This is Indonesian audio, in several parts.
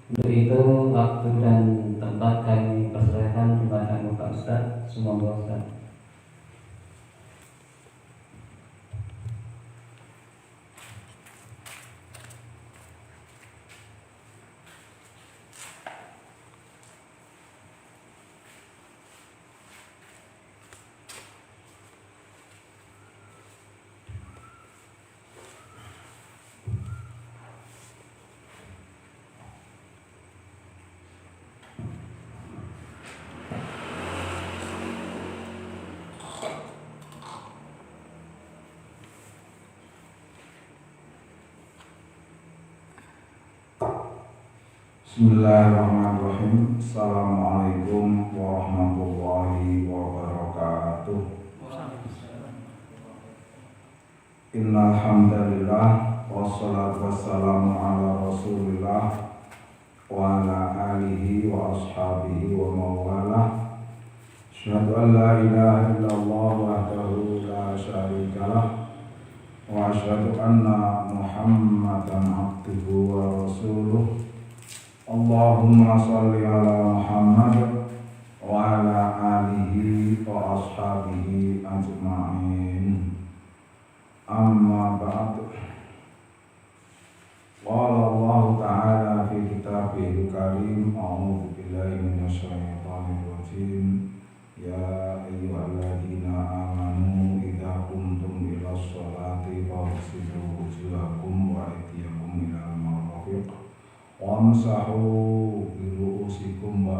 Untuk itu waktu dan tempat kami persilahkan kepada Bapak Ustaz. Semoga Ustaz. Bismillahirrahmanirrahim. Assalamualaikum warahmatullahi wabarakatuh. Innal hamdalillah wassalatu wassalamu ala Rasulillah wa ala alihi wa ashabihi wa mawalah. Asyhadu an la ilaha illallah wahdahu la syarikalah wa asyhadu anna Muhammadan abduhu wa rasuluh. Allahumma sholli ala Muhammad wa ala alihi wa ashabihi ajma'in. Amma ba'd. Qala Allah ta'ala fi kitabihil karim, a'udzu billahi minasyaitonir rajim. Ya ayyuhalladzina amanu idza qumtum ilas sholati faghsilu wujuhakum wa aydiyakum ilal marafiq wamsahu biru'usikum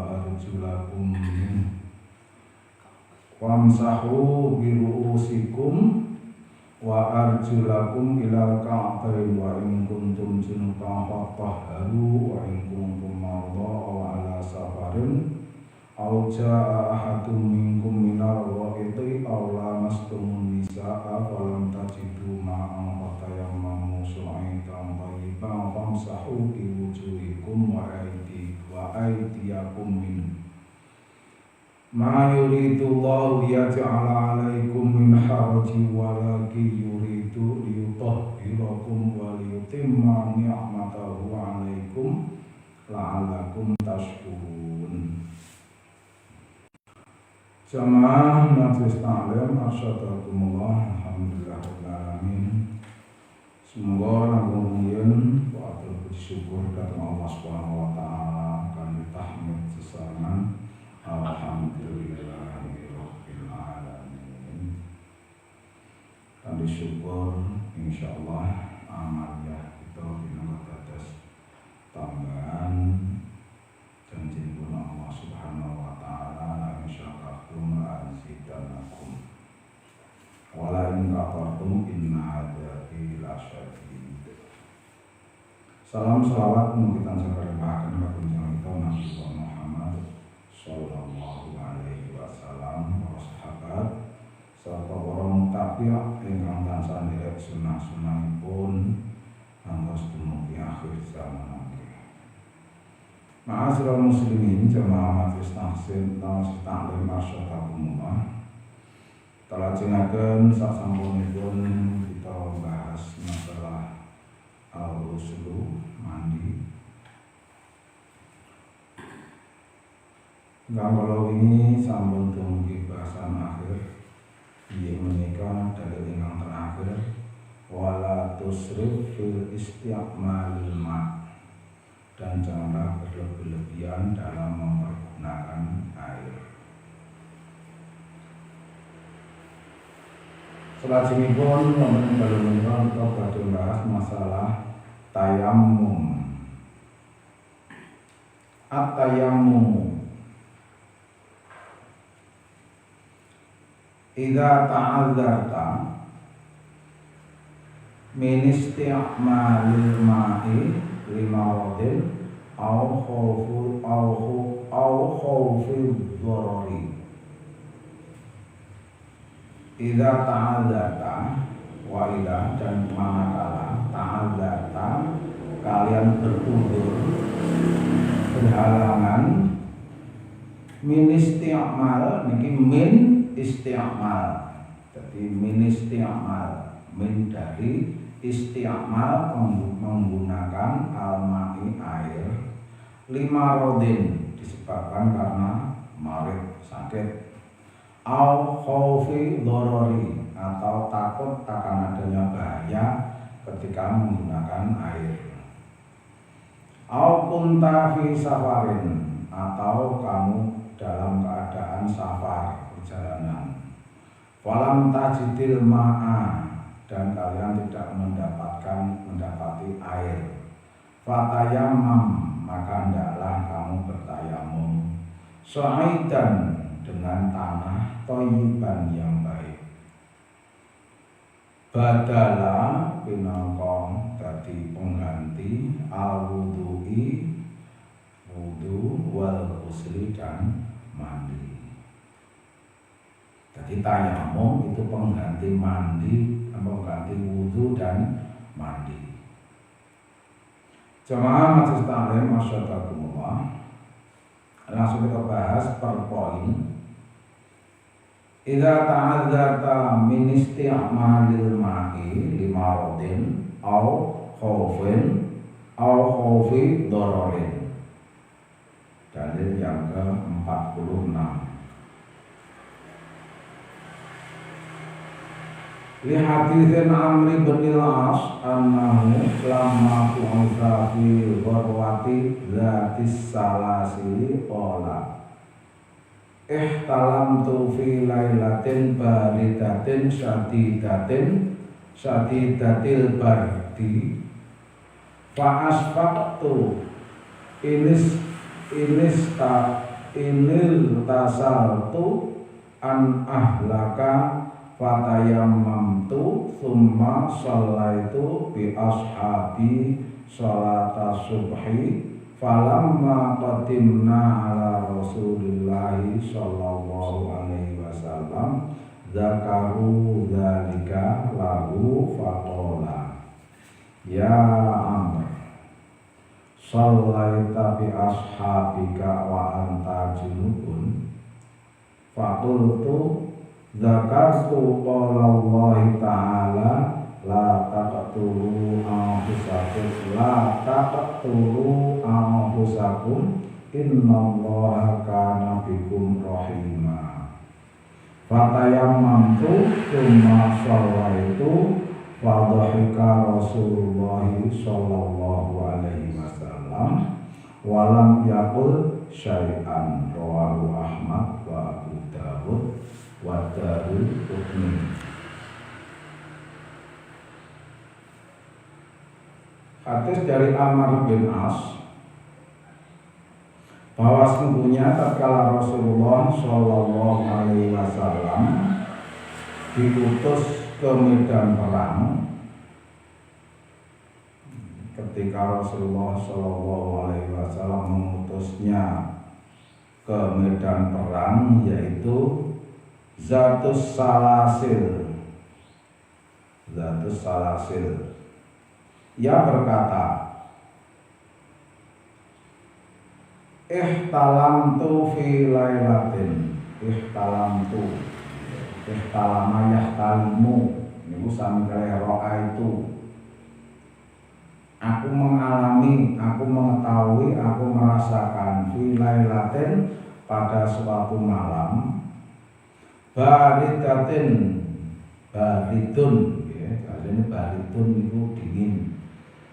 wa arjulakum ilal ka'bayn wa in kuntum junuban fatahharu wa in kuntum marda aw ala safarin aw jaa'a ahadun minkum minal ghaibi aw lamastumun nisaa falam tajidu ma'an fatayammamu sa'idan thayyiban famsahu bi wujuhikum wa aydiyakum min ma yuridullahu liyaj'ala 'alaikum min harajin walakin yuridu liyutahhirakum wa liyutimma ni'matahu 'alaikum la'allakum tashkurun. Jamaah Majelis Taklim asyhadakumullah, alhamdulillahirabbil alamin. Semoga langkung yen wa atur syukur dhateng Allah Subhanahu wa taala kan tahmid sesarengan alhamdulillahirabbil alamin. Dan syukur insyaallah amaliyah kita dinamai atas tambahan janji pun Allah Subhanahu wa taala la syakartum la azidanakum wa la in kafartum inna adzabi lasyadid. Salam salawat mugi tansah karepaken kagungan kita Nabi Muhammad sallallahu alaihi wasallam wa sahabat serta para mutabi' ingkang tansah nderek sunah-sunahipun ngantos dumugi akhir zaman. Ma'asyiral muslimin jamaah majelis taklim asyhadakumullah. Talajengaken sasampunipun kita membahas masalah al-ghuslu mandi. Kalau ini sampun dumugi bahasan akhir, inggih menika dalil ingkang terakhir wala tusrif fil isti'malil ma'. Dan janganlah berlebihan dalam mempergunakan air. Selajengipun wonten dalem menika kita badhe membahas masalah tayammum. At-tayammum idza ta'adzarta min isti'malil ma'i lima wadil au khawfil dharari. Idza ta'adzarta wa idza dan manakala ta'adzarta kalian berundur berhalangan min isti'mal niki min isti'mal. Jadi min isti'mal min dari isti'mal menggunakan al-ma'i air lima rodin disebabkan karena marid sakit, au khaufi dorori atau takut akan adanya bahaya ketika menggunakan air, au kunta fi safarin atau kamu dalam keadaan safar perjalanan, falam tajidil ma'a dan kalian tidak mendapati air, fatayamam maka hendaklah kamu bertayamum, sa'idan dengan tanah thayyiban yang baik, badala pinangka dadi pengganti al-wudu'i wudu wal ghusli dan mandi. Jadi tayamum itu pengganti mandi, pengganti wudu dan mandi. Jamaah majelis taklim masyaallah. Langsung kita bahas per poin. Idza ta'adzarta min isti'malil ma'i lima rodin au khaufin au khaufi dororin. Dalil yang ke-46. Li haditsin Amr bin al-As annahu lamma tu'isa fi gharwati zatis salasi qala ihtalamtu fi lailatin baridatin syadidatil bardi fa asfaqtu inil tasaltu an ahlaka fatayammamtu thumma shallaitu bi ashabi sholata subhi falamma qadimna ala rasulillahi sallallahu alaihi wasallam zakaru dzalika lahu faqala ya Amr shallaita bi ashabika wa anta junubun faqultu zakartu qala Allah ta'ala la taqtulu anfusakum innallaha kana bikum rahima fatayammamtu tsumma shallaitu wa dhahika Rasulullah sallallahu alaihi wasallam wa lam yaqul syai'an rawahu Ahmad wa Abu Dawud wa Darul-Qutni. Hadis dari Amr bin As bahwa sesungguhnya tatkala Rasulullah Shallallahu Alaihi Wasallam diutus ke medan perang, ketika Rasulullah Shallallahu Alaihi Wasallam mengutusnya ke medan perang, yaitu Zatus Salasil. Ia berkata, ihtalamtu fi lailatin. Ihtalama yahtalimu. Niku sami kaya ro'a itu. Aku mengalami, aku mengetahui, aku merasakan fi lailatin pada suatu malam baridun, ya, artinya baridun itu dingin.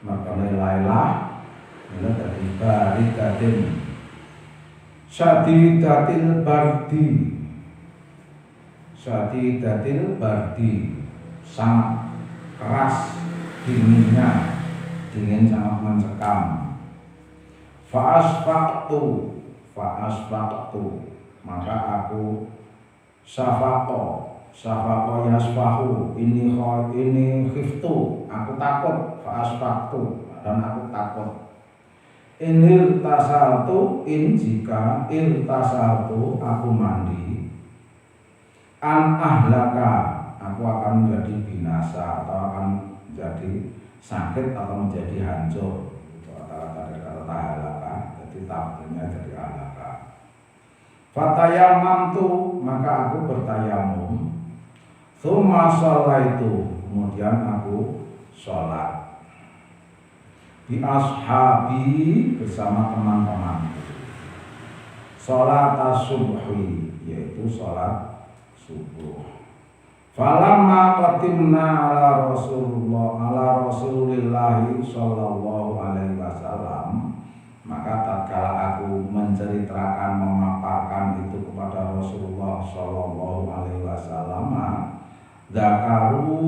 Makanya lailah itu dari baridatin syadidatil bardi sangat keras dinginnya, dingin sangat mencekam. Fa'asfaqtu maka aku syafaqo yasfahu ini khiftu, aku takut. Fa'asfaqtu dan aku takut. Inil tasaltu, jika iltasaltu aku mandi, an ahlaka aku akan menjadi binasa atau akan menjadi sakit atau menjadi hancur. Itu kata-kata dari kata tahalaka, jadi tabunnya jadi ahlaka. Fatayamamtu maka aku bertayamum, tsumma shallaitu kemudian aku sholat, bi ashabi bersama teman-teman. salat as-subhi, yaitu salat subuh. Falamma qatimna ala Rasulillah sallallahu alaihi wasallam, maka tatkala aku menceritakan, memaparkan itu kepada Rasulullah sallallahu alaihi wasallam, dzakaru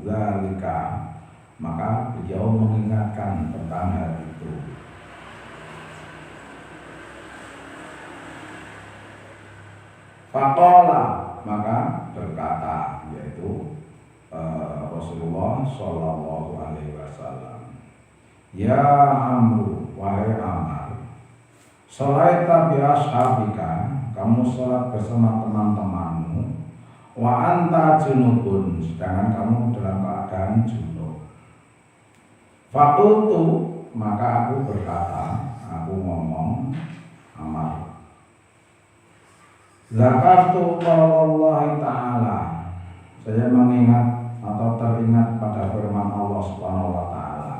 dzalika, maka beliau mengingatkan tentang hal itu. Faqala, maka berkata, yaitu Rasulullah sallallahu alaihi wasallam, ya Amru, wahai Amr, sholaita bi ashabika, kamu sholat bersama teman-temanmu, wa anta junubun, sedangkan kamu dalam keadaan junub. Faqultu, maka aku berkata, aku ngomong, Amr, zakartu qaulallahi ta'ala, saya mengingat atau teringat pada firman Allah Subhanahu wa taala,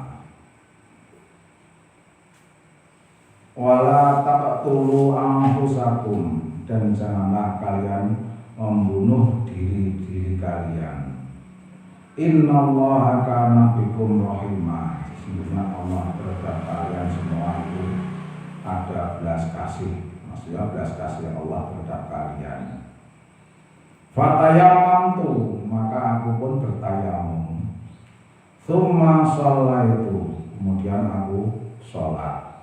wala taqtulu anfusakum, dan janganlah kalian membunuh diri kalian. Innallaha kana bikum rahimah, sesungguhnya Allah terhadap kalian semua itu ada belas kasih. Maksudnya belas kasih Allah terhadap kalian. Fatayamamtu, maka aku pun bertayamum. Tsumma shallaitu, kemudian aku sholat.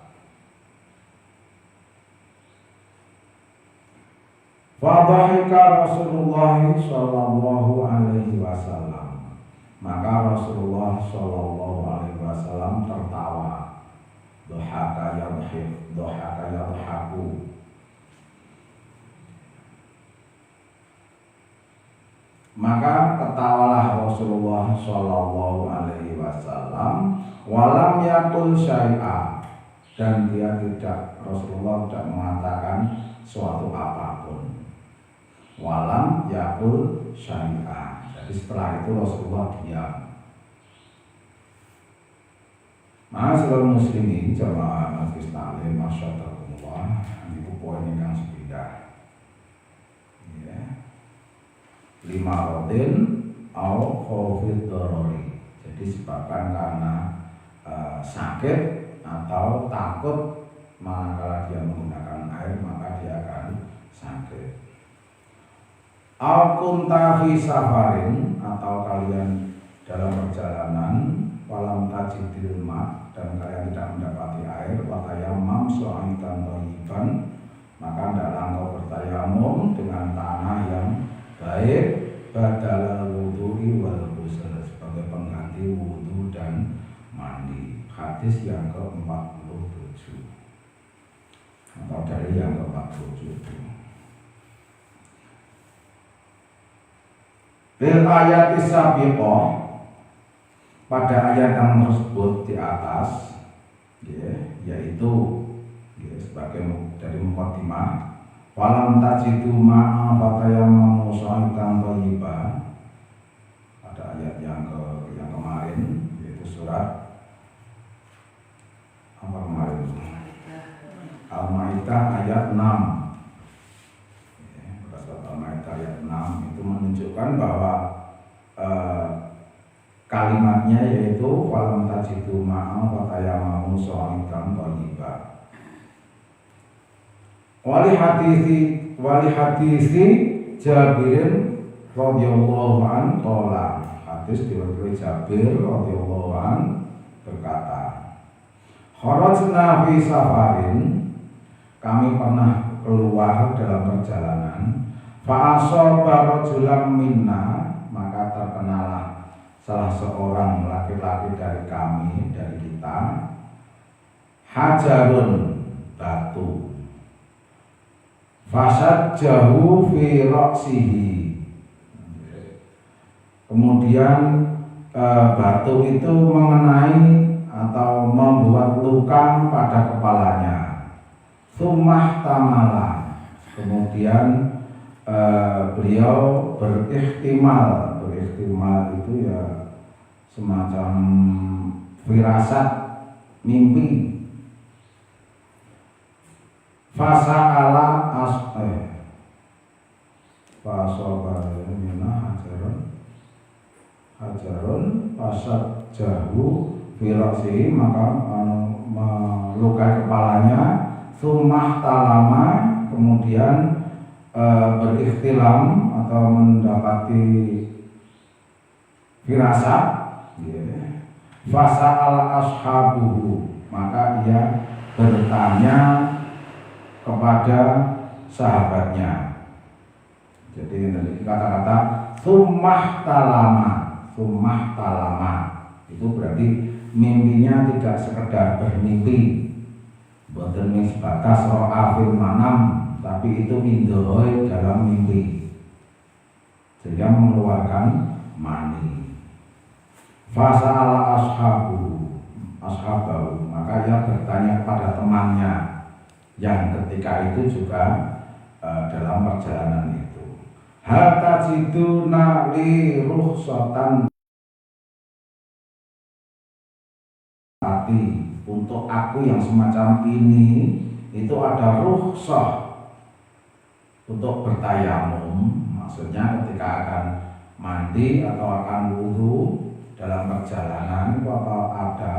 Fadhahika Rasulullah sallallahu alaihi wasallam, maka Rasulullah sallallahu alaihi wasallam tertawa. Dhahaka yadhaku, maka ketawalah Rasulullah sallallahu alaihi wasallam, walam yakul syai'a, dan Rasulullah tidak mengatakan suatu apapun. Walam yakul syai'a, jadi setelah itu Rasulullah diam. Ma'asyiral muslimin jamaah majelis taklim masyaallah, niku poin ingkang sepindah. Ya. 5 rodin au khawfid darari, jadi disebabkan karena sakit atau takut manakala dia menggunakan air maka dia akan sakit. Au kunta fi safarin, atau kalian dalam perjalanan, walam tajidil ma, dan kalian tidak mendapati air, watayamam sa'idan thayyiban, maka hendaklah engkau bertayamum dengan tanah yang baik, badalal wudu'i wal ghusl, sebagai pengganti wudu dan mandi. Hadis yang ke-47 atau dari yang ke-47. Bil ayat sabiqah, pada ayat yang tersebut di atas, yaitu sebagai dari muqaddimah, walam tajidu ma'a fatayammamu sa'idan thayyiban, pada ayat yang kemarin, yaitu surat apa kemarin? Al-Maidah ayat 6. Surat Al-Maidah ayat 6 itu menunjukkan bahwa kalimatnya yaitu walam tajidu ma'a fatayammamu sa'idan thayyiban. Wali hadisi Jabirin radhiyallahu an qala, hadis diriwayatkan Jabir radhiyallahu an berkata, kharajna fi safarin, kami pernah keluar dalam perjalanan, fa asaba rajulan minna, maka terkenalah salah seorang laki-laki dari kami, dari kita, hajarun, batu, fasajjahu fi ra'sihi, kemudian batu itu mengenai atau membuat luka pada kepalanya. Tsumma tamala, kemudian beliau berihtimal itu ya semacam firasat, mimpi. Fasa'ala fasobarina hajarun fasad jahu firasi, maka melukai kepalanya, sumah talama, kemudian berikhtilam atau mendapati firasat, fasa'ala ashabuhu, maka ia bertanya kepada sahabatnya. Jadi kata-kata sumah talama itu berarti mimpinya tidak sekedar bermimpi, bukan sebatas ro'a fil manam, tapi itu indhohoi dalam mimpi, sehingga mengeluarkan mani. Fasa'ala ashabahu, maka ia bertanya kepada temannya yang ketika itu juga dalam perjalanan itu. Hatta jiduna li rukhsatan, untuk aku yang semacam ini itu ada rukhsah untuk bertayamum, maksudnya ketika akan mandi atau akan wudu dalam perjalanan itu ada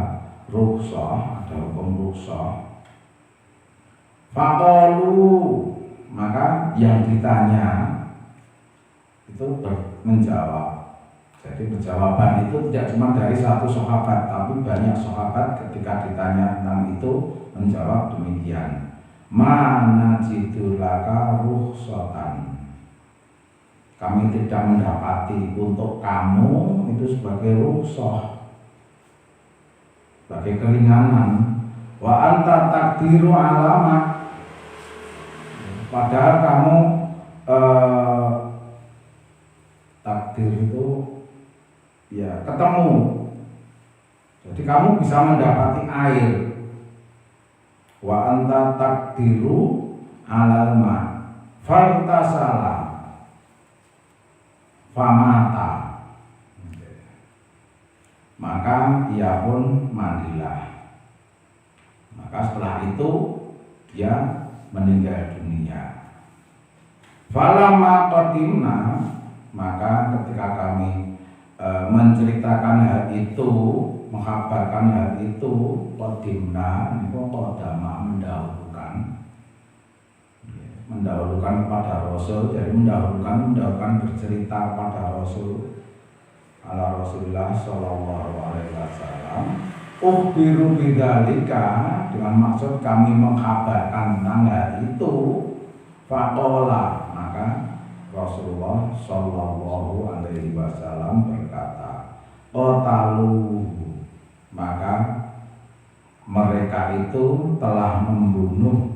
rukhsah, ada hukum rukhsah. Faqalu, maka yang ditanya itu menjawab. Jadi jawaban itu tidak cuma dari satu sahabat, tapi banyak sahabat ketika ditanya tentang itu menjawab demikian. Mana jidulaka rukhsatan, kami tidak mendapati untuk kamu itu sebagai rukhsah, sebagai keringanan. Wa anta takdiru alamat, padahal kamu takdir itu ya ketemu, jadi kamu bisa mendapati air. Wa anta takdiru alal ma fartasala famata, maka ia pun mandilah, maka setelah itu dia meninggal dunia. Falamma qadimna, maka ketika kami menceritakan hal itu, menghabarkan hal itu, qadimna itu qadama, mendahulukan kepada Rasul, jadi mendahulukan bercerita kepada Rasul ala Rasulullah sallallahu alaihi wasallam. Ukhbiru bidzalika, dengan maksud kami menghabarkan tentang hal itu. Faqala, maka Rasulullah sallallahu alaihi wasallam berkata, qatalu, maka mereka itu telah membunuhnya.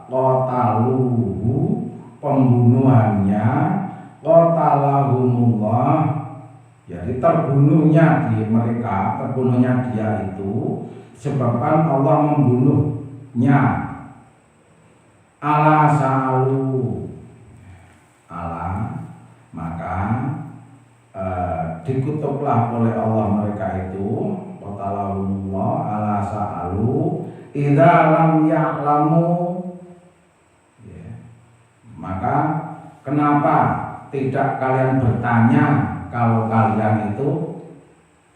Qataluhu, pembunuhannya, qatalahumullah, jadi terbunuhnya dia itu sebabkan Allah membunuhnya. Ala sa'alu, ala, maka dikutuklah oleh Allah mereka itu, qatalahumullah ala sa'alu idza lam ya'lamu, maka kenapa tidak kalian bertanya kalau kalian itu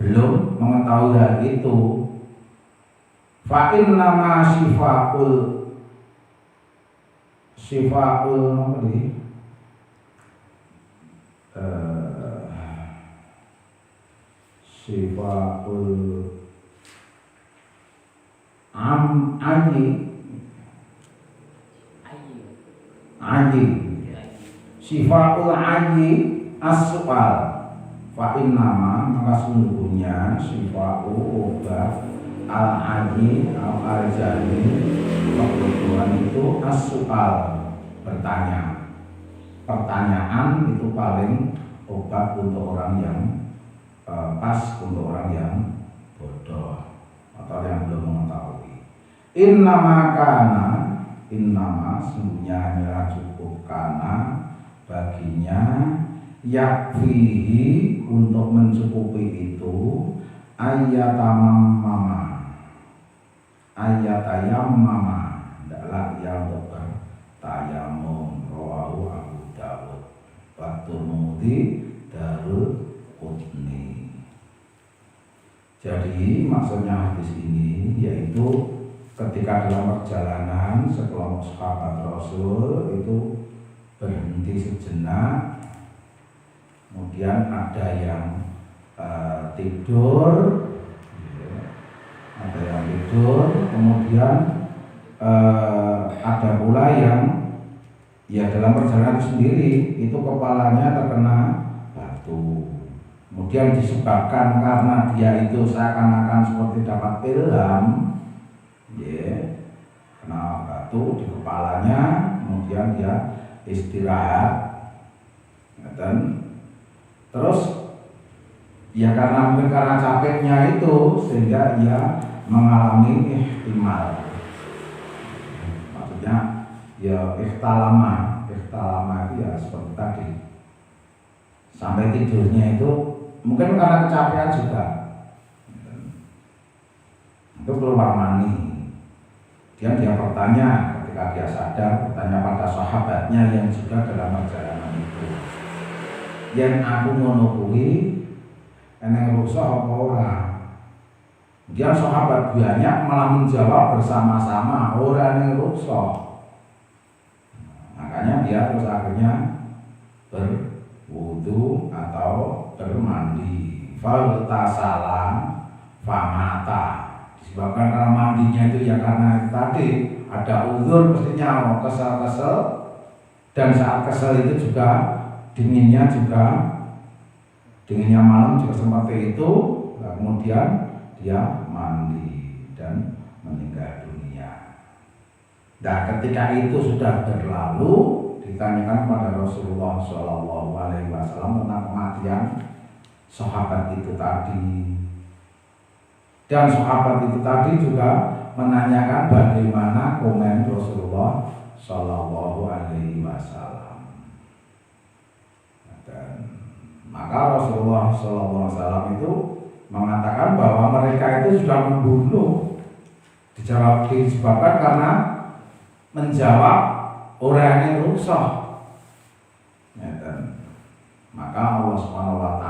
belum mengetahui hal itu. Fa inna ma sifaul sifaul ayi as-su'al. Fa innama, maka sungguhnya sifaul obat al-ayi al-arjani, kebutuhan itu as-su'al, bertanya. Pertanyaan itu paling obat untuk orang yang pas, untuk orang yang bodoh atau yang belum mengetahui. Innama sungguhnya hanyalah cukup kana baginya, yakfihi untuk mencukupi itu, ayatayammama adalah yang bertayamum. Rawahu Abu Dawud wa Tirmidzi Darul Qutni. Jadi maksudnya hadis ini yaitu ketika dalam perjalanan sekelompok sahabat Rasul itu berhenti sejenak, kemudian ada yang tidur, kemudian ada pula yang ya dalam perjalanan sendiri itu kepalanya terkena batu. Kemudian disebabkan karena dia itu seakan-akan seperti dapat ilham, kena batu di kepalanya, kemudian dia istirahat, dan terus ya karena capeknya itu sehingga ia mengalami ihtimal. Maksudnya ya ihtalama itu ya seperti tadi. Sampai tidurnya itu mungkin karena kecapean juga. Itu keluar mani. Dia bertanya ketika dia sadar, bertanya pada sahabatnya yang juga dalam perjalanan itu. Yang aku ngono kuwi eneng rusak apa ora? Kemudian sahabat banyak malah menjawab bersama-sama, ora eneng rusak. Makanya dia terus akhirnya berwudu atau bermandi. Faltasala famata. Disebabkan karena mandinya itu ya karena tadi ada uzur mestinya kesel-kesel, dan saat kesel itu juga dinginnya malam juga seperti itu. Nah, kemudian dia mandi dan meninggal dunia. Nah, ketika itu sudah berlalu, ditanyakan pada Rasulullah SAW tentang kematian sahabat itu tadi. Dan sahabat itu tadi juga menanyakan bagaimana komen Rasulullah SAW. Dan maka Rasulullah SAW itu mengatakan bahwa mereka itu sudah membunuh, disebabkan karena menjawab orang yang rusak. Maka Allah SWT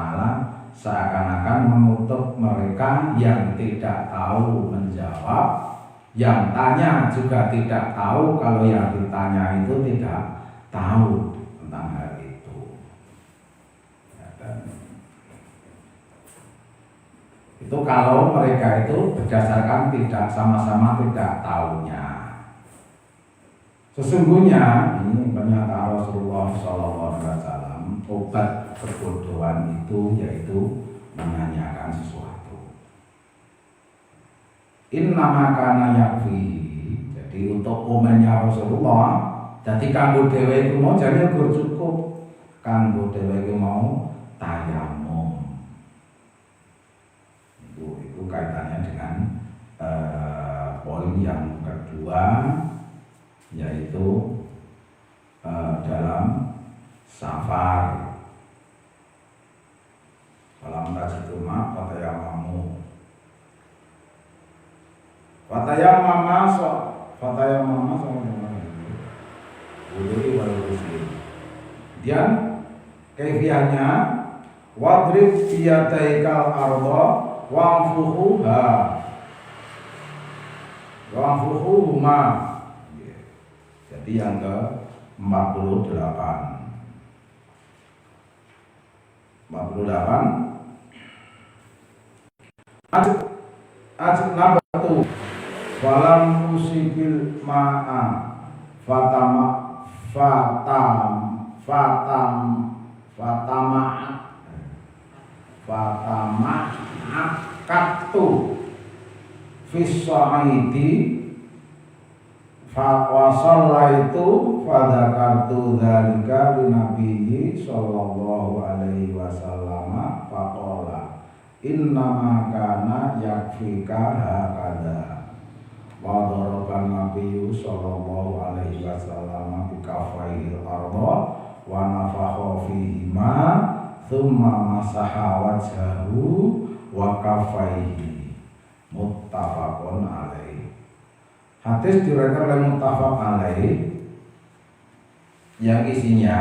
seakan-akan mengutuk mereka yang tidak tahu menjawab, yang tanya juga tidak tahu kalau yang ditanya itu tidak tahu tentang hal itu. Itu kalau mereka itu berdasarkan tidak sama-sama tidak tahunya. Sesungguhnya ini pernyataan Rasulullah SAW, obat kebodohan itu yaitu menanyakan sesuatu. Innama kana yakfihi. Jadi untuk komennya Rasulullah, jadi kanggo dhewe iku mau jane cukup, kanggo dhewe iku mau tayamum. Itu kaitannya dengan poin yang kedua, yaitu dalam safar. Falam tajiduma fatayamamu. Fatayamama sama wudhu wal ghusl. Dan kaifiahnya wadrib biyadaikal arda wa'fuhuha wa'fuhuhuma. Jadi yang ke 48 Ajib nabatu falam usibil ma'a fatama'akatu fis-sa'idi itu fadzakartu dzalika linabiyyi sallallahu alaihi wasallam faqala innama kana yakfika hakadha wa daraban nabiyyu sallallahu alaihi wasallam bi kafaihil arda wa nafakha fihima thumma masaha wajhahu wa kafaihi muttafaqun alaih. Hadis diriwayatkan oleh muttafaq alaih yang isinya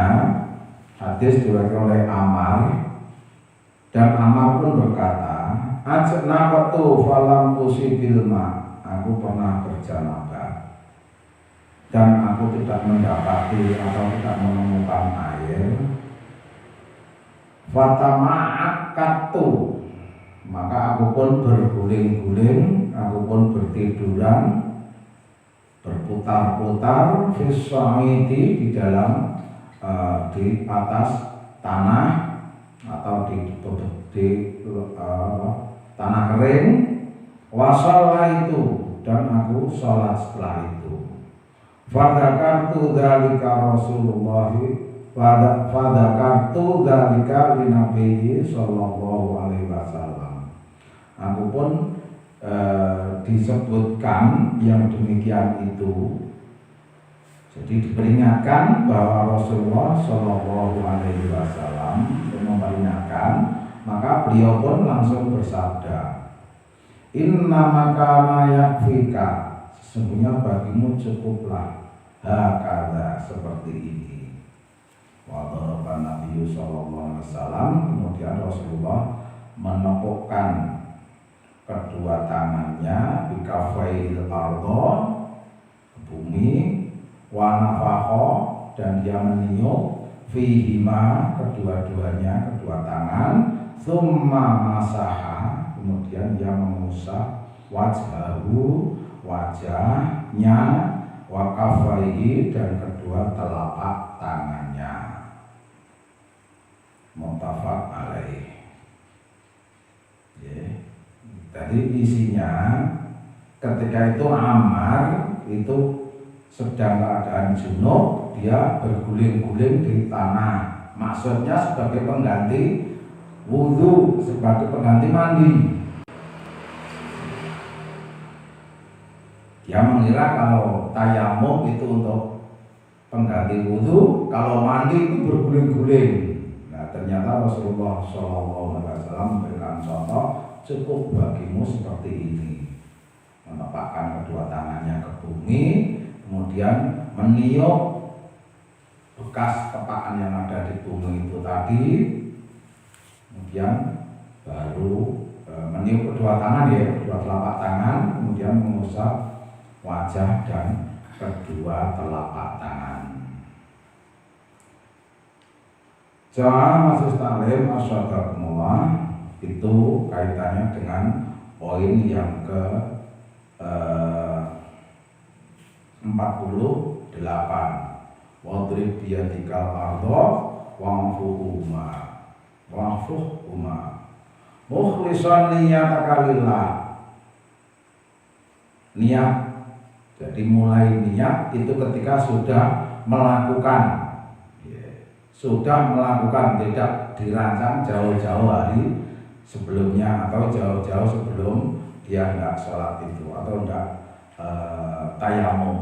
hadis diriwayatkan oleh Ammar, dan Ammar pun berkata, ajnaqtu falam usibil ma, aku pernah berjanabah dan aku tidak mendapati atau tidak menemukan air. Fatama'akatu, maka aku pun berguling-guling, aku pun bertiduran, berputar-putar fisa'idi di dalam di atas tanah atau di tanah kering. Wasalla itu, dan aku sholat setelah itu. Fadakartu dzalika Rasulullah, fadakartu dzalika li Nabi sallallahu alaihi wasallam. Aku pun disebutkan yang demikian itu. Jadi diperingatkan bahwa Rasulullah sallallahu alaihi wasallam memperingatkan, maka beliau pun langsung bersabda, inna makana yakfika, sesungguhnya bagimu cukuplah hakadha, seperti ini. Wa daraban Nabi sallallahu alaihi wasallam, kemudian Rasulullah menepukkan kedua tangannya bikafail ardo, bumi, wa nafakho, dan dia meniup fihima, kedua-duanya, kedua tangan, summa masaha, kemudian dia mengusap wajhahu, wajahnya, wa kafaihi, dan kedua telapak tangannya. Muttafaq alaih. Jadi isinya ketika itu Ammar itu sedang keadaan junub, dia berguling-guling di tanah, maksudnya sebagai pengganti wudhu, sebagai pengganti mandi. Dia mengira kalau tayamum itu untuk pengganti wudhu, kalau mandi itu berguling-guling. Nah, ternyata Rasulullah SAW memberikan contoh, cukup bagimu seperti ini, menepakkan kedua tangannya ke bumi, kemudian meniup bekas tepakan yang ada di bumi itu tadi, kemudian baru meniup kedua tangan, ya, kedua telapak tangan, kemudian mengusap wajah dan kedua telapak tangan. Jamaah majelis taklim asyhadakumullah, itu kaitannya dengan poin yang ke 48. Wadrib biyadikal ardo wa'fuhuma mukhlishan niyataka lillah. Niat, jadi mulai niat itu ketika sudah melakukan, tidak dirancang jauh-jauh hari sebelumnya atau jauh-jauh sebelum dia hendak sholat itu atau hendak tayamum.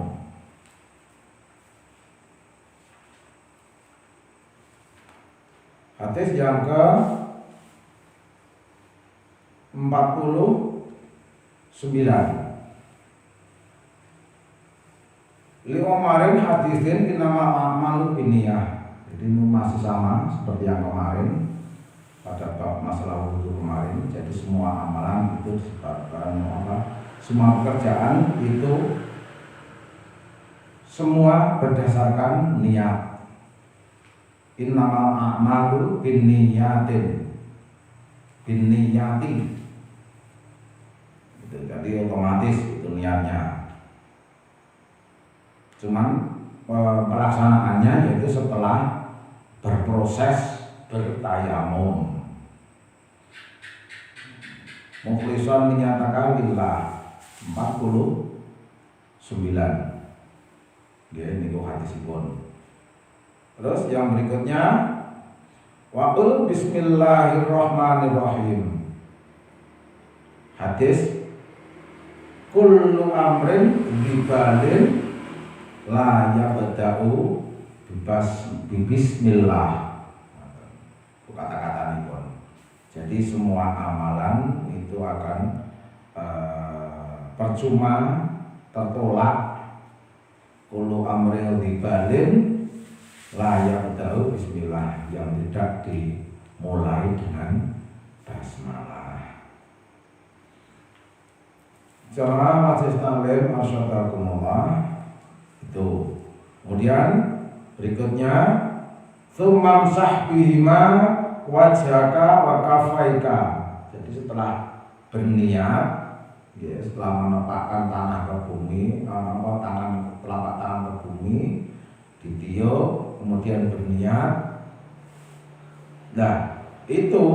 Hadis yang ke 49. Li Umarin hadisin inama amalu biniyah. Jadi ini masih sama seperti yang kemarin pada bab masalah wudhu kemarin. Jadi semua amalan itu disebabkan semua pekerjaan itu semua berdasarkan niat. Innamal a'malu binniyati. Itu jadi otomatis itu niatnya. Cuman pelaksanaannya yaitu setelah berproses bertayamum. Mukhlishan menyatakan lillah 49. Ya, ini hadisipun. Terus yang berikutnya, waqul bismillahirrahmanirrahim. Hadis kullu amrin bibalin la yabda'u bismillah. Kata-kata ini pun. Jadi semua amalan itu akan percuma, tertolak. Kullu amril dibalin layak tahu bismillah, yang tidak dimulai dengan basmalah. Jamaah majelis taklim asyhadakumullah itu. Kemudian berikutnya tsumamsah bihima wajhaka wa kafaika. Jadi setelah berniat, ya, setelah menempatkan tanah ke bumi, telapak tangan ke bumi, ditiup, kemudian berniat. Nah, itu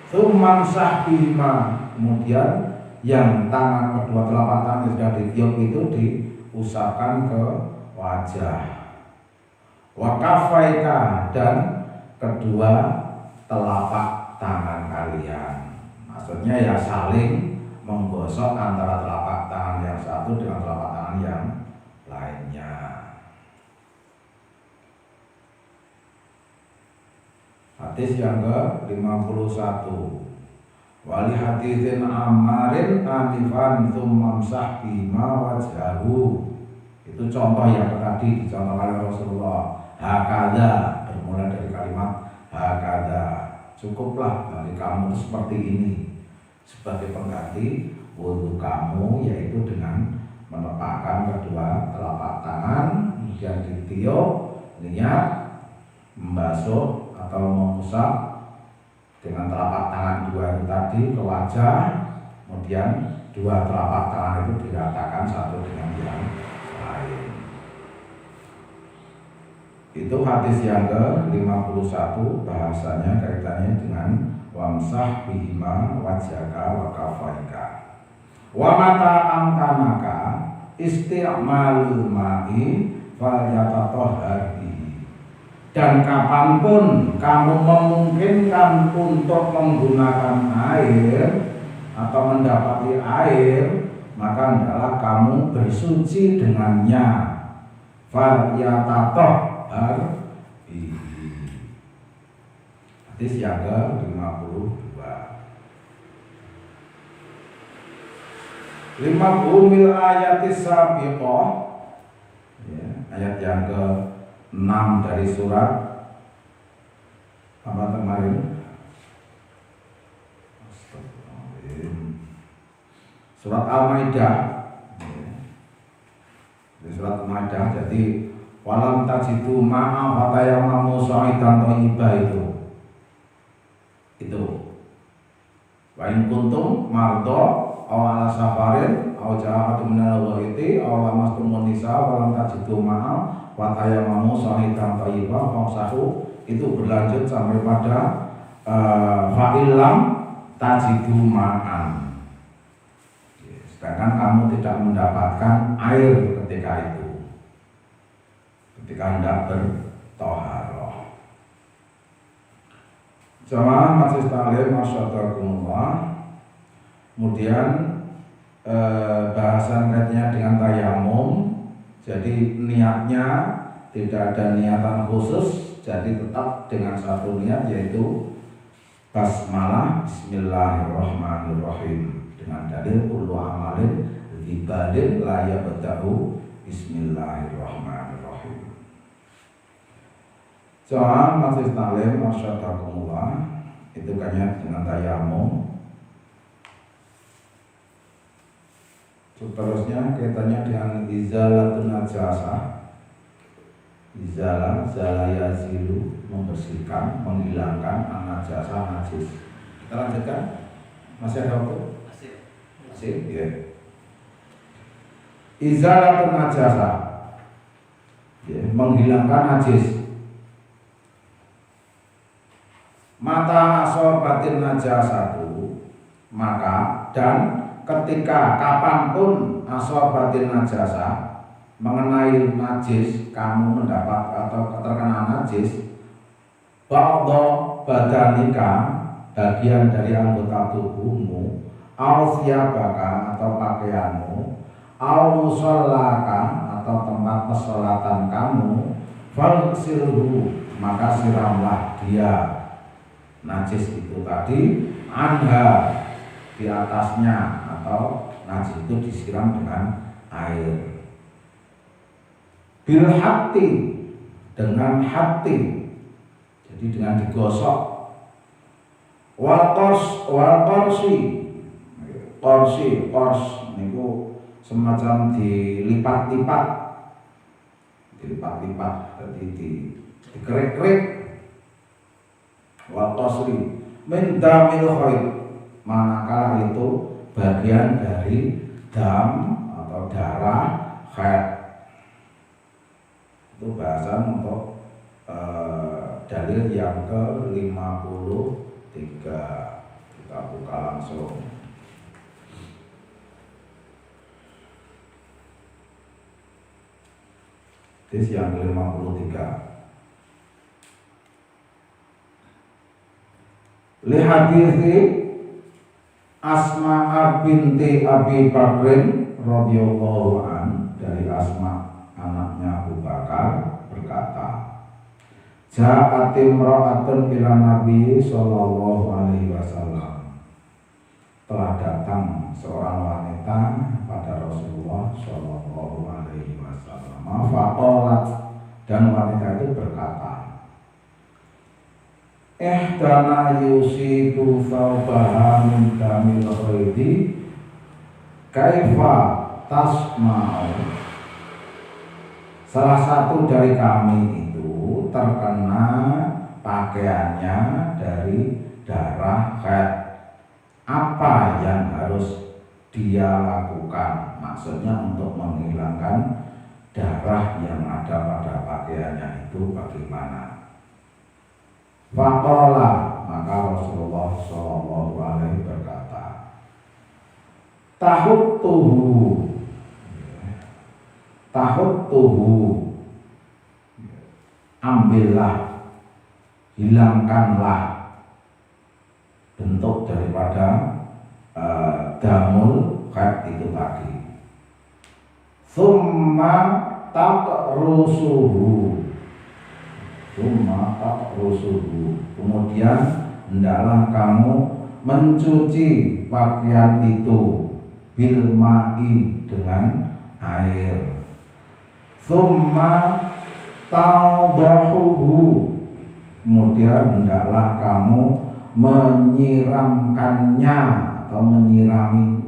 tsumamsah bihima, kemudian yang tangan kedua telapak tangan yang sudah ditiup itu diusapkan ke wajah. Wa kafaika, dan kedua telapak tangan kalian. Maksudnya ya saling menggosok antara telapak tangan yang satu dengan telapak tangan yang lainnya. Hadis yang ke-51. Wali haditsin Ammarin anifan tsumamsah bima wajhahu. Itu contoh yang tadi dicontohkan Rasulullah. Hakada, bermula dari kalimat hakada. Cukuplah bagi kamu seperti ini sebagai pengganti wudhu kamu, yaitu dengan menepakkan kedua telapak tangan, kemudian ditiup, niat membasuh atau mengusap dengan telapak tangan dua itu tadi ke wajah, kemudian dua telapak tangan itu diratakan satu dengan yang lain. Itu hadis yang ke-51, bahasanya kaitannya dengan wamsah bihima wajhaka wa kafaika. Wa mata amkanaka isti'malul ma'i falyatatahhar bihi. Dan kapanpun kamu memungkinkan untuk menggunakan air atau mendapati air, maka hendaklah kamu bersuci dengannya. Falyatatahhar bihi. Hadis yang ke-52. 50 ayatis sabiqah, ya, ayat yang ke-6 dari surat apa kemarin? Surat Al-Maidah. Di surat Al-Maidah, jadi walam tajidu ma'a fatayamamu sa'idan thayyibah itu. Wa in kuntum mardo aw ala safarin aw ja'atum minal ghaiti aw lamastumun nisa wa lam tajidu ma'a wa tayammum sa'idan thayyibah famsahu. Itu berlanjut sampai pada fa'ilam tajidu ma'an. Sedangkan kamu tidak mendapatkan air ketika itu, ketika hendak berthaharah. Jamaah majelis taklim masyaallah. Kemudian bahasan kaitnya dengan tayamum. Jadi niatnya tidak ada niatan khusus, jadi tetap dengan satu niat, yaitu basmalah bismillahirrahmanirrahim, dengan dalil kullu amalin dzibadin la yabda'u bismillahirrahmanirrahim. Jamaah majelis taklim masyaallah, itu kaitannya dengan tayamum. Seterusnya kaitannya dengan izalatun najasah. Izalah, zala yazilu, membersihkan, menghilangkan najasah, najis. Kita lanjutkan. Masih ada waktu? Masih, ya. Izalatun najasah, ya, menghilangkan najis. Mata asobatin najasatu, maka dan ketika kapanpun asobatin najasah, mengenai najis, kamu mendapat atau terkena najis, ba'dha badanika, bagian dari anggota tubuhmu, au thiyabaka, atau pakaianmu, au musallaka, atau tempat persolatan kamu, faghsilhu, maka siramlah dia najis itu tadi, anha, di atasnya, atau najis itu disiram dengan air. Bil hati, dengan hati, jadi dengan digosok. Wal korsi niku semacam dilipat-lipat, jadi dikerik-kerik. Wal korsi min damil khair, manakala itu bagian dari dam atau darah khair. Itu bahasan untuk dalil yang ke-53. Kita buka langsung. Hadis yang ke-53. Li hadithi Asma binti Abi Bakrin radhiyallahu an, dari Asma anaknya Abu Bakar berkata, Ja'at imra'atun ila Nabi sallallahu alaihi wasallam. Telah datang seorang wanita pada Rasulullah sallallahu alaihi wasallam. Faqalat, dan wanita itu berkata, Ihdana yusibu thawbaha min damil ghaidi kaifa tasma'u. Salah satu dari kami itu terkena pakaiannya dari darah haid. Apa yang harus dia lakukan? Maksudnya untuk menghilangkan darah yang ada pada pakaiannya itu bagaimana? Faqala, maka Rasulullah sallallahu alaihi berkata, tahuttuhu, ambillah, hilangkanlah bentuk daripada damul haid itu tadi. Summa taqrusuhu, kemudian hendaklah kamu mencuci pakaian itu bil ma'i, dengan air. Summa tawdahuhu, kemudian hendaklah kamu menyiramkannya atau menyirami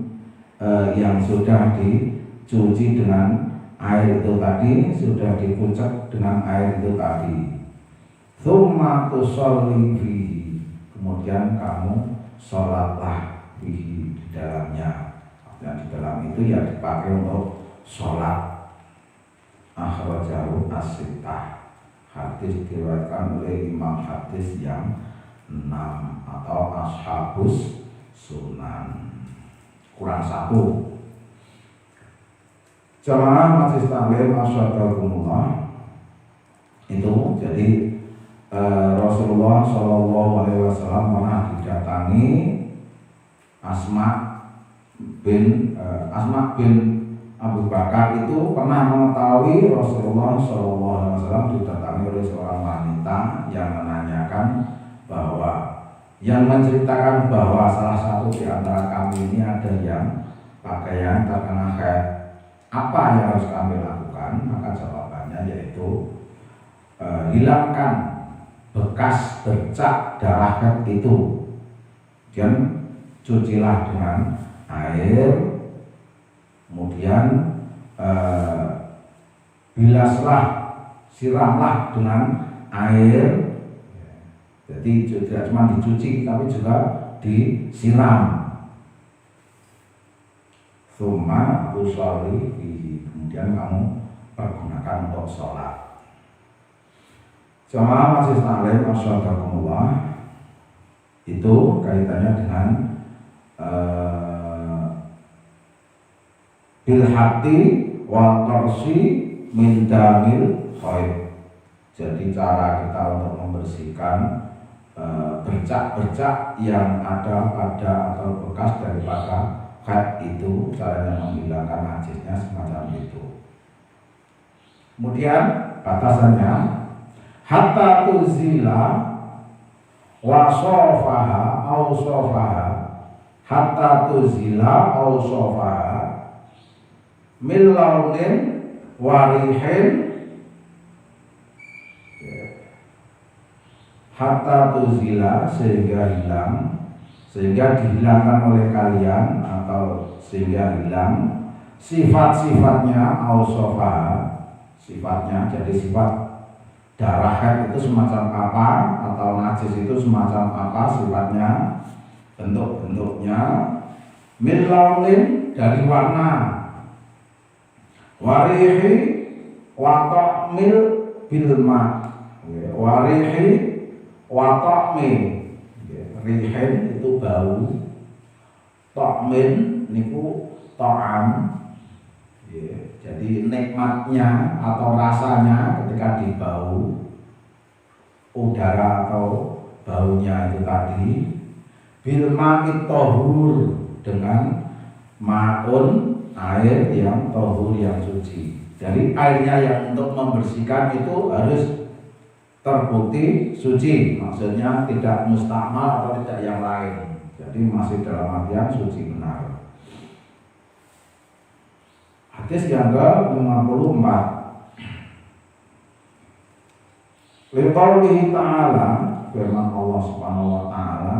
yang sudah dicuci dengan air itu tadi, sudah dikucek dengan air itu tadi. Tsumma tusolli fihi, kemudian kamu sholatlah fihi, di dalamnya. Dan di dalam itu ya dipakai untuk sholat. Akhrajahu as-sittah, hadis diriwayatkan oleh imam hadis yang 6 atau ashabus sunan, kurang 1. Jamaah majelis taklim asyhadulillah, itu jadi Rasulullah Shallallahu Alaihi Wasallam pernah didatangi Asma bin Abu Bakar, itu pernah mengetahui Rasulullah Shallallahu Alaihi Wasallam didatangi oleh seorang wanita yang menanyakan bahwa, yang menceritakan bahwa salah satu di antara kami ini ada yang pakaian terkena haid. Apa yang harus kami lakukan? Maka jawabannya yaitu hilangkan bekas bercak darah haid itu, dan cucilah dengan air, kemudian bilaslah, siramlah dengan air. Jadi tidak cuma dicuci tapi juga disiram. Tsumma tusolli fihi, kemudian kamu pergunakan untuk sholat. Jamaah majelis taklim asyhadulillah, itu kaitannya dengan bil hati wal qarsi min damil haid. Jadi cara kita untuk membersihkan bercak-bercak yang ada pada atau bekas daripada haid itu, caranya menghilangkan najisnya semacam itu. Kemudian batasannya hatta tuzila wa sofaha au sofaha, hatta tuzila awsofaha min launin warihin hatta tuzila sehingga dihilangkan oleh kalian atau sehingga hilang sifat-sifatnya awsofaha, sifatnya. Jadi sifat darah haid itu semacam apa atau najis itu semacam apa sifatnya, bentuk-bentuknya, min launin dari warna, warihi wa ta'mil bilma, warihi wa ta'mil, rihin itu bau, ta'min niku ta'am. Jadi nikmatnya atau rasanya ketika dibau, udara atau baunya itu tadi, bil ma'it tohur, dengan ma'un, air yang tohur, yang suci. Jadi airnya yang untuk membersihkan itu harus terbukti suci, maksudnya tidak mustakmal atau tidak yang lain. Jadi masih dalam artian suci benar. Hadis yang ke-54. Liqaulihi ta'ala, firman Allah Subhanahu wa taala,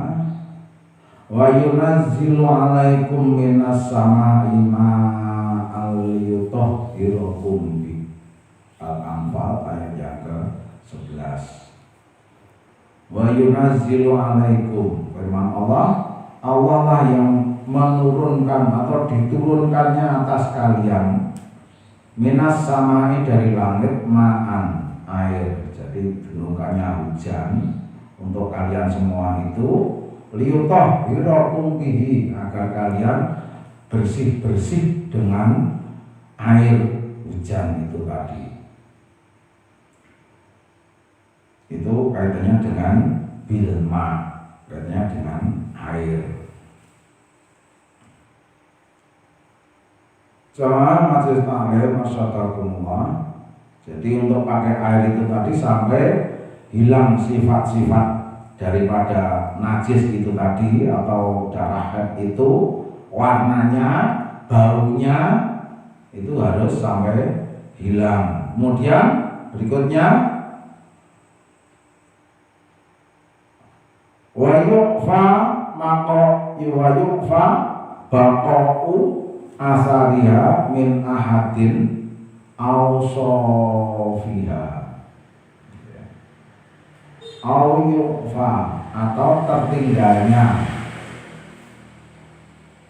wa yunazzilu 'alaikum minas sama'i ma'an liyutahhirakum bi. Al-Anfal ayat yang ke-11. Wa yunazzilu 'alaikum, firman Allah, Allah lah yang menurunkan atau diturunkannya atas kalian minas samai, dari langit, ma'an, air. Jadi diturunkannya hujan untuk kalian semua itu, liyutahhirakum bihi, agar kalian bersih-bersih dengan air hujan itu tadi. Itu kaitannya dengan bilma, kaitannya dengan air. Jamaah majelis taklim masyaallah. Jadi untuk pakai air itu tadi sampai hilang sifat-sifat daripada najis itu tadi atau darah haid itu, warnanya, baunya itu harus sampai hilang. Kemudian berikutnya wa yuqfa baqa'u asariha min ahadin awsofiha, au yuqfa, atau tertinggalnya,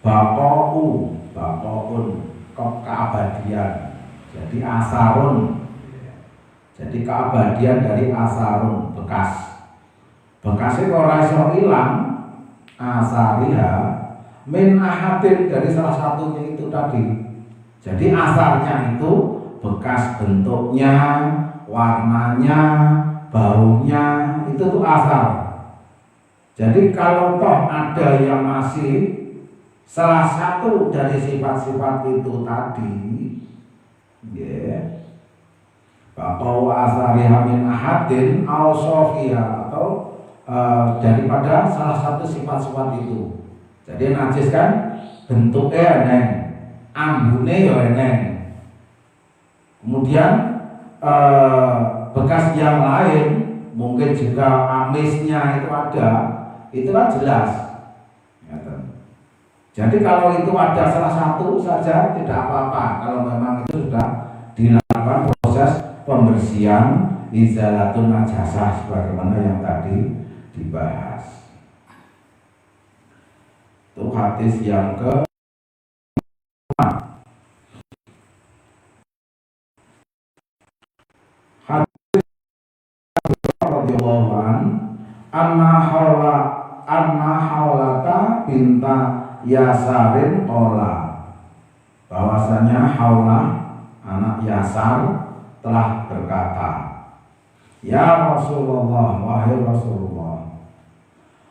baqa'un keabadian, jadi asarun, jadi keabadian dari asarun, bekasnya ora iso ilang, asariha min ahadin, dari salah satunya itu tadi. Jadi asarnya itu bekas bentuknya, warnanya, baunya, itu tuh asar. Jadi kalau toh ada yang masih salah satu dari sifat-sifat itu tadi, baqau asariha min ahadin aw sofia, atau daripada salah satu sifat-sifat itu. Jadi najis kan bentuknya eneng, ambune ya eneng. Kemudian bekas yang lain, mungkin juga amisnya itu ada, itu kan jelas. Jadi kalau itu ada salah satu saja tidak apa-apa, kalau memang itu sudah dilakukan proses pembersihan izalatun najasah sebagaimana yang tadi dibahas. Itu hadis yang ke hadis radhiyallahu anna haulata binta Yasarin qala, bahwasanya Haulah anak Yasar telah berkata, ya Rasulullah, wahai Rasulullah,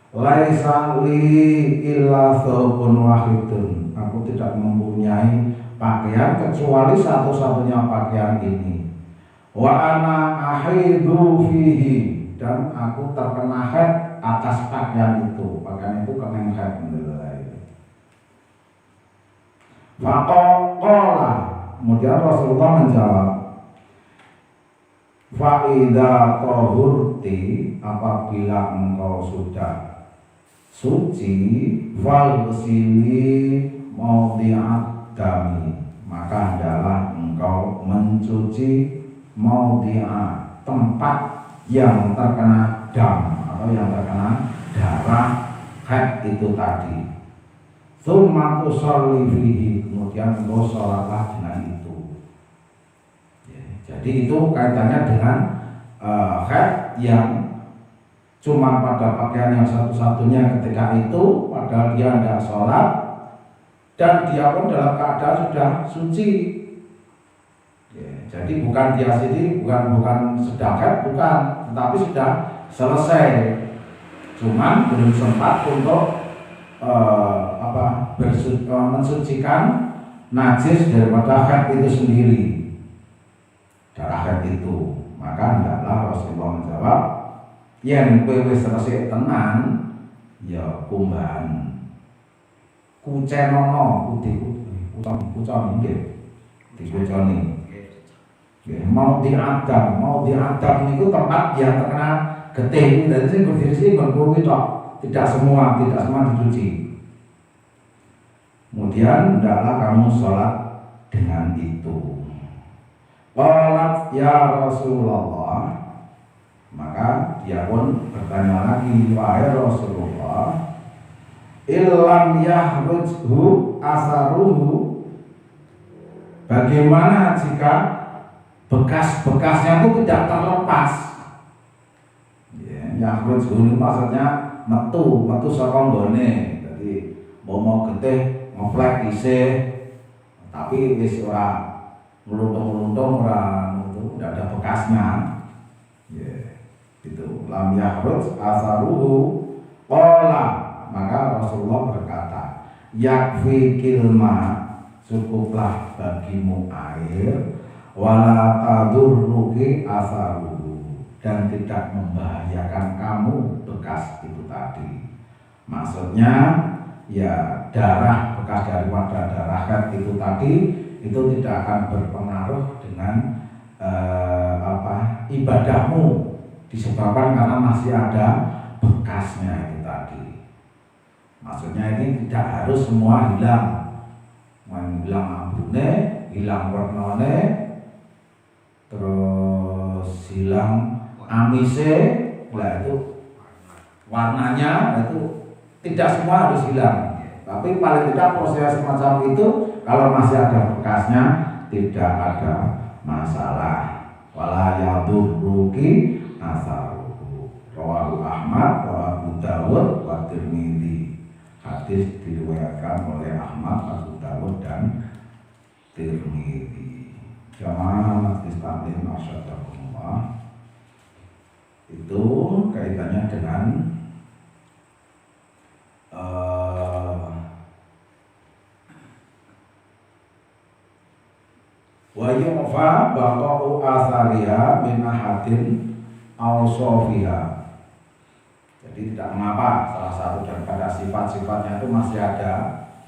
laisa li illa thawbun wahidun, aku tidak mempunyai pakaian kecuali satu-satunya pakaian ini. Wa ana ahidu fihi, dan aku terkena haid atas pakaian itu. Pakaian itu kena haid. Faqala, kemudian Rasulullah menjawab, fa idza tahurti, apabila engkau sudah suci, faghsili mawdi'ad dami, maka hendaklah engkau mencuci mawdi'a, tempat yang terkena dam atau yang terkena darah haid itu tadi. Tsumma tusalli fihi, kemudian engkau sholatlah dengan itu. Ya, jadi itu kaitannya dengan haid yang cuma pada pakaian yang satu-satunya ketika itu, padahal dia tidak sholat dan dia pun dalam keadaan sudah suci. Ya, jadi bukan dia sendiri, bukan sedang haid, bukan, tetapi sudah selesai. Cuman belum sempat untuk mensucikan najis daripada haid itu sendiri, darah haid itu. Maka hendaklah Rasulullah menjawab, yen kowe wis resik tenan ya kumbahan kucenono kucon nggih dikuconi nggih mau diadam niku tempat yang terkena getih. Dadi sing bersih kuwi tok, tidak semua dicuci. Kemudian hendaklah kamu sholat dengan itu. Qalat ya Rasulullah, maka dia pun bertanya lagi, wahai Rasulullah, illam yahrujhu asaruhu, bagaimana jika bekas-bekasnya itu tidak terlepas? Yahrujhu ini maksudnya metu saka nggone. Jadi mau getih ngeflek isih, tapi wis ora meluntung-meluntung, ora itu tidak ada bekasnya. Itu lam yakhruj asaruhu. Qala, maka Rasulullah berkata, yakfi kilma, cukuplah bagimu air, wala tadurruki asaruhu, dan tidak membahayakan kamu bekas itu tadi. Maksudnya ya bekas daripada darah haid itu tadi itu tidak akan berpengaruh dengan ibadahmu, disebabkan karena masih ada bekasnya itu tadi. Maksudnya ini tidak harus semua hilang, hilang ambune, hilang warnane, terus hilang amise, lah itu warnanya itu tidak semua harus hilang. Tapi paling tidak proses semacam itu kalau masih ada bekasnya tidak ada masalah. Wala yadurruki asaruhu. Rawahu Ahmad wa Abu Dawud wa Tirmidzi. Hadis diriwayatkan oleh Ahmad, Abu Dawud dan Tirmidzi. Jamaah Majlis Taklim Asyaddakumullah. Itu kaitannya dengan wa yu'fa baqa'u asariha min ahadin awsofiha. Jadi tidak mengapa salah satu daripada sifat-sifatnya itu masih ada,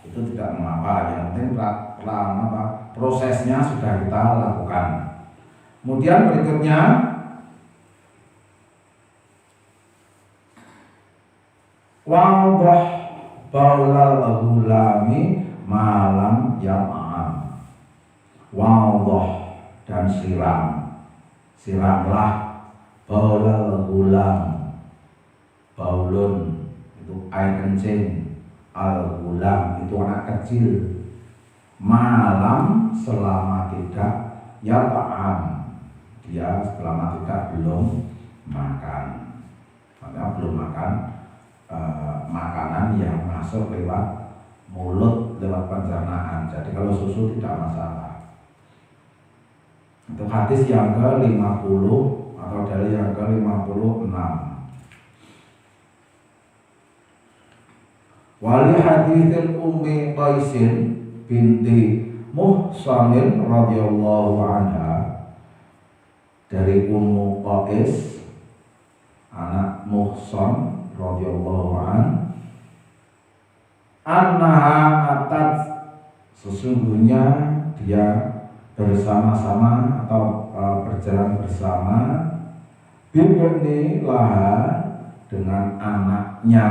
itu tidak mengapa. Yang penting prosesnya sudah kita lakukan. Kemudian berikutnya wa'udah baulal gulami malam yam'am. Wa'udah, dan siramlah baulal gulam, baulun itu air kencing, al gulam itu anak kecil, malam selama tidak yata'am, dia selama tidak belum makan, karena belum makan makanan yang masuk lewat mulut, lewat pencernaan. Jadi kalau susu tidak masalah. Untuk hadis yang ke-50 atau dari yang ke-56. Wali haditsil Ummi Qaisin binti Muhsanin radhiyallahu anha, dari Ummu Qais anak Muhsan radhiyallahu an, annaha atat, sesungguhnya dia bersama-sama atau berjalan bersama bibni laha dengan anaknya.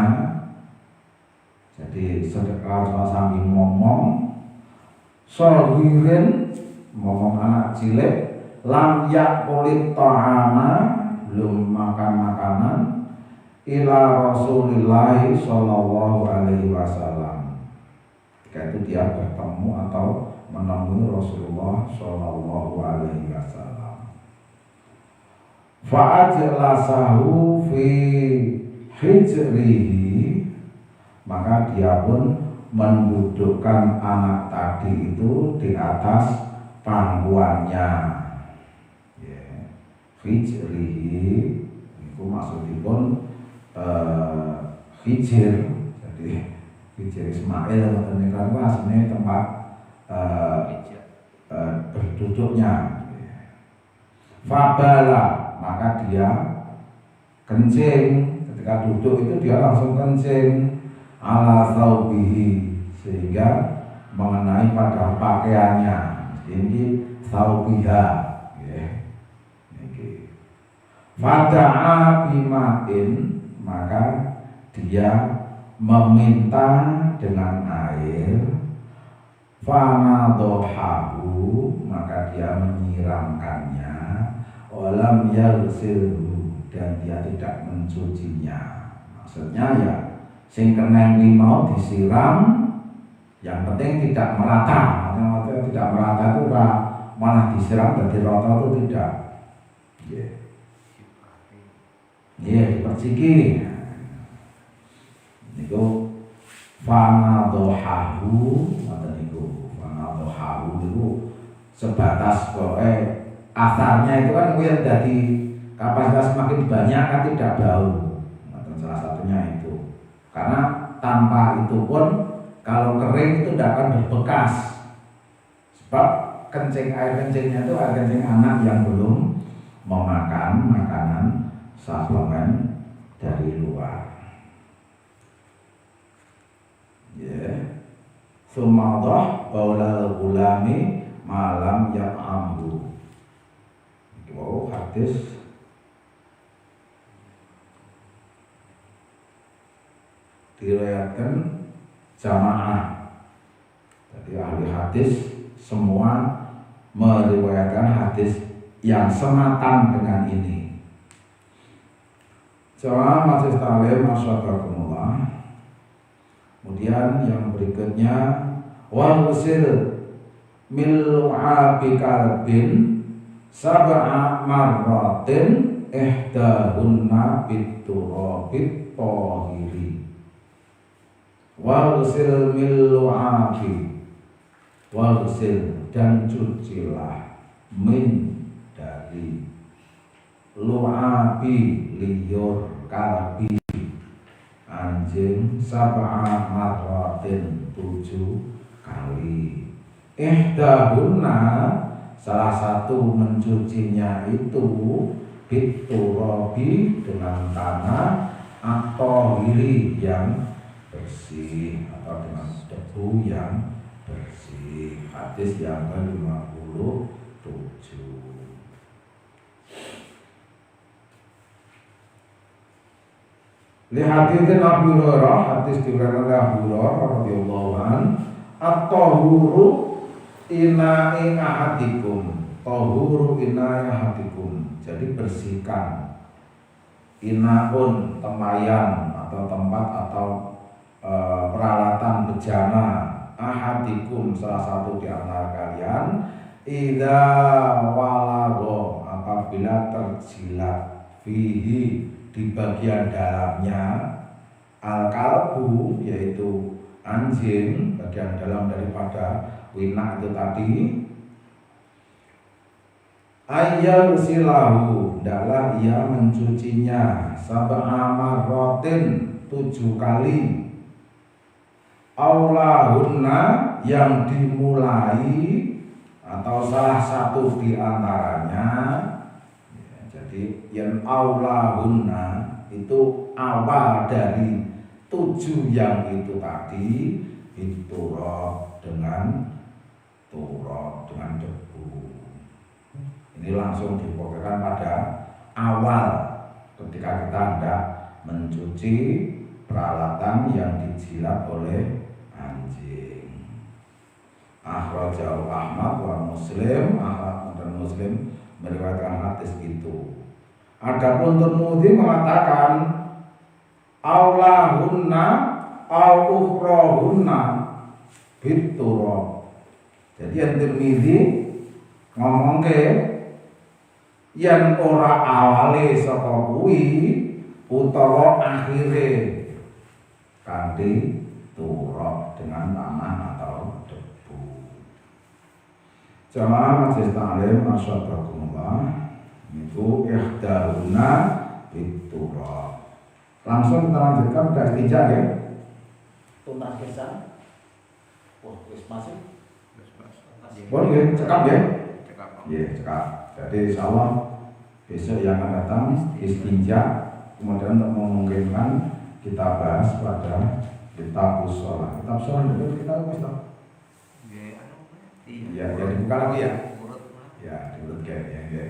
Jadi sedekah sambil ngomong sohirin, ngomong anak cilik, lam yakulit ta'ama, belum makan makanan, ila Rasulillahi sallallahu alaihi wasallam. Ketika itu dia bertemu atau menemui Rasulullah sallallahu alaihi wasallam. Fa'ajlasahu fi hijrihi, maka dia pun mendudukkan anak tadi itu di atas pangkuannya. Hijrihi itu maksudipun hijir. Jadi hijir Ismail itu aslinya tempat berduduknya. Fabala, maka dia kencing. Ketika duduk itu dia langsung kencing ala thawbihi, sehingga mengenai pada pakaiannya. Ini thawbiha. Fada'a bima'in, maka dia meminta dengan air. Fanadohahu, maka dia menyiramkannya. Walam yaghsilhu, dan dia tidak mencucinya. Maksudnya ya sing keneng mau disiram, yang penting tidak merata. Maksudnya tidak merata itu malah disiram dari rata itu tidak. Diperciki. Niku fanadohahu, atau niku fanadohahu niku sebatas asarnya itu kan yang jadi kapasitas semakin banyak kan tidak bau. Salah satunya itu. Karena tanpa itu pun kalau kering itu tidak akan berbekas. Sebab air kencingnya itu air kencing anak yang belum memakan makanan suplemen dari luar. Sumadah baulal gulami malam yat'amhu. Wow, hadis diriwayatkan jamaah. Jadi ahli hadis semua meriwayatkan hadis yang sematan dengan ini. Jamaah majelis taklim masyaallah. Kemudian yang berikutnya wa usil mil'abi kalbin sab'a marratin ihdahunna biturabit tahiri. Waghsil mil'abi, waghsil, dan cucilah min dari lu'abi liur kalbi anjing sab'a marratin 7 kali. Ihdahunna, salah satu mencucinya itu biturabi, dengan tanah atau hiri yang bersih, atau dengan debu yang bersih. Hadis yang ke-57. Lihadirin Abu Hurairah, hadis diriwayatkan oleh Abu Hurairah radhiyallahu anhu, at-tahuru ina'i ahadikum, tahuru ina'i ahadikum, jadi bersihkan inaun, temayan atau tempat atau peralatan bejana ahadikum, salah satu di antara kalian, idza walago, apabila terjilat fihi, di bagian dalamnya, al-kalbu, yaitu anjing, bagian dalam daripada wina itu tadi, ayyal silahu, adalah ia mencucinya sab'a marratin 7 kali, aulahunna, yang dimulai atau salah satu di antaranya. Jadi yang aulahunna itu awal dari 7 yang itu tadi, itu dengan Ini langsung difokuskan pada awal ketika kita hendak mencuci peralatan yang dijilat oleh anjing. Akhrajahu Ahmad wa Muslim, Ahmad dan Muslim meriwayatkan hadis itu. Adapun Tirmidzi mengatakan aulahunna au ukhrahunna biturab. Jadi yang Tirmidzi ngomongke yen ora awale saka kuwi utawa akhire kanthi turab dengan tanah atau debu. Jamaah majelis taklim masyaallah itu ihdahuna biturab. Langsung kita lanjutkan ke istinja ya. Tuntas kesan. Wah, wis masih. Boleh cekap ya? Cekap. Iya, cekap. Jadi insyaallah besok yang akan datang istinja, kemudian untuk memungkinkan kita bahas pada kitab sholat. Kitab sholat itu kita Ustaz. Iya, ya dibuka lagi ya. Ya, diurutkan ya.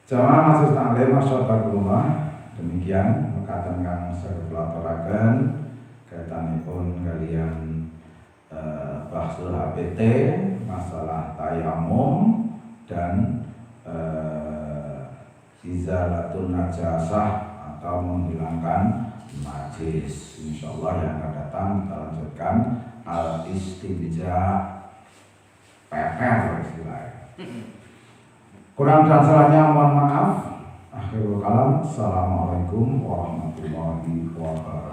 Jamaah majelis taklim masyaallah, demikian perkataan kang saged kula aturaken kaitanipun kalian bahsul HPT, masalah tayamum dan izalatun najasah atau menghilangkan najis. Insyaallah yang akan datang kita lanjutkan al-istinja, pepel istilahnya. Kurang dan salahnya mohon maaf. Akhirul kalam. Assalamualaikum warahmatullahi wabarakatuh.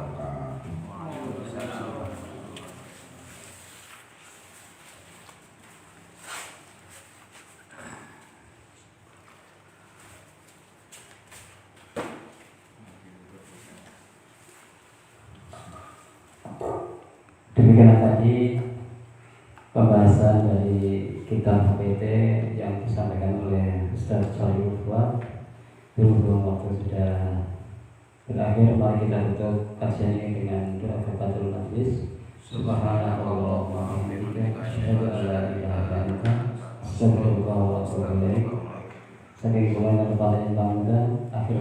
Demikian tadi pembahasan dari kitab HPT yang disampaikan oleh Ustaz Shalihul Fuad. Berhubung waktu sudah berakhir, mari kita tutup kajian ini dengan doa kafaratul majlis. Subhanallah wa bihamdihi, asyhadu an la ilaha illa anta, astaghfiruka wa atubu ilaik. Saking kula yang paling bangga, akhir